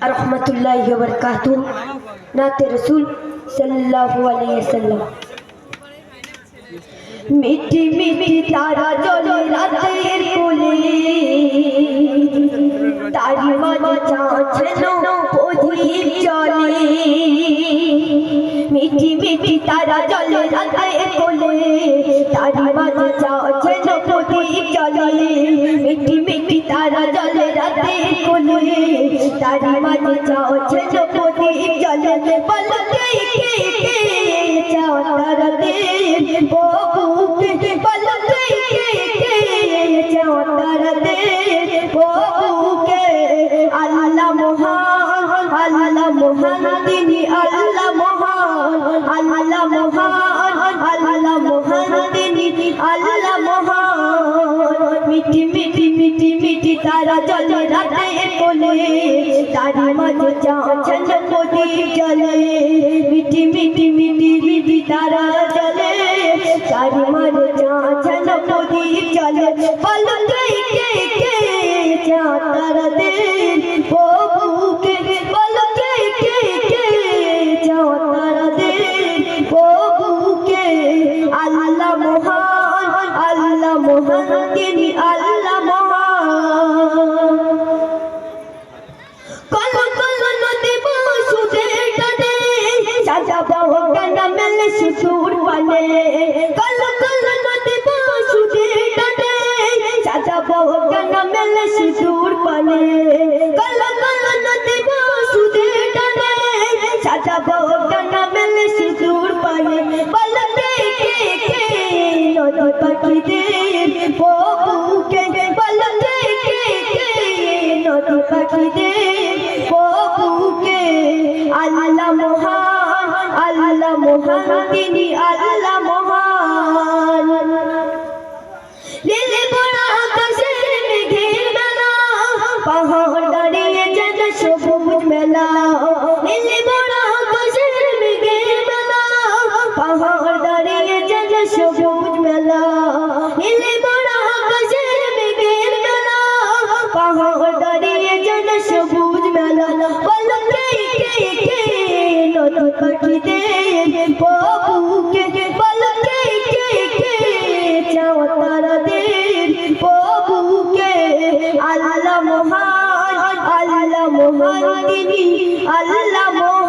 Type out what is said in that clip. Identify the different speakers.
Speaker 1: रहमतुल्लाहि व बरकातुहू। नाते रसूल सल्लल्लाहु अलैहि वसल्लम। मिठी मिठी तारा जले रातेर कोले, तारी माঝে চাঁচনো প্রদীপ জ্বলে। মিठी মিठी তারা জলে রাতের কোলে, তারি মাঝে চাঁচনো প্রদীপ জ্বলে। মিठी মিठी তারা জলে রাতের কোলে, তারি মাঝে চাঁচনো প্রদীপ জ্বলে। পলকে কে কে চাঁদ তারা দে মিठी মিठी মিठी মিठी তারা জলে রাতের কোলে, তারি মাঝে চাঁচনো প্রদীপ জ্বলে। মিठी মিठी মিठी মিठी তারা জলে, তারি মাঝে চাঁচনো প্রদীপ জ্বলে। পলকে কে কে চাঁদ তারা দে প্রভুকে, পলকে কে কে চাঁদ তারা দে প্রভুকে। আল্লাহ মহান, আল্লাহ মহান, তিনি আল্লাহ মহান। কল কল নদী বসুদের টানে, সাজাবো কানা মেলে সুসুর পানে। কল কল নদী বসুদের টানে, সাজাবো কানা মেলে সুসুর পানে। কল কল নদী বসুদের টানে, সাজাবো কানা মেলে সুসুর পানে। পলকে কে কে নদী পাখিদের প্রভুকে, পলকে কে কে নদী পাখিদের প্রভুকে। আল্লাহ মহান, আল্লাহ মহান, তিনি আল্লাহ মহান। নীল বড় আকাশের মেঘের মেলা, পাহাড় দাঁড়িয়ে যেন সবুজ মেলা। নীল বড় আকাশের মেঘের মেলা, পাহাড় দাঁড়িয়ে যেন সবুজ মেলা। নীল বড় আকাশের মেঘের মেলা, পাহাড় দাঁড়িয়ে যেন সবুজ মেলা। পলকে কে কে নদী পাখিদের প্রভুকে, পলকে কে কে চাঁদ তারাদের প্রভুকে। আল্লাহ মহান, আল্লাহ মহান, তিনি আল্লাহ মহান।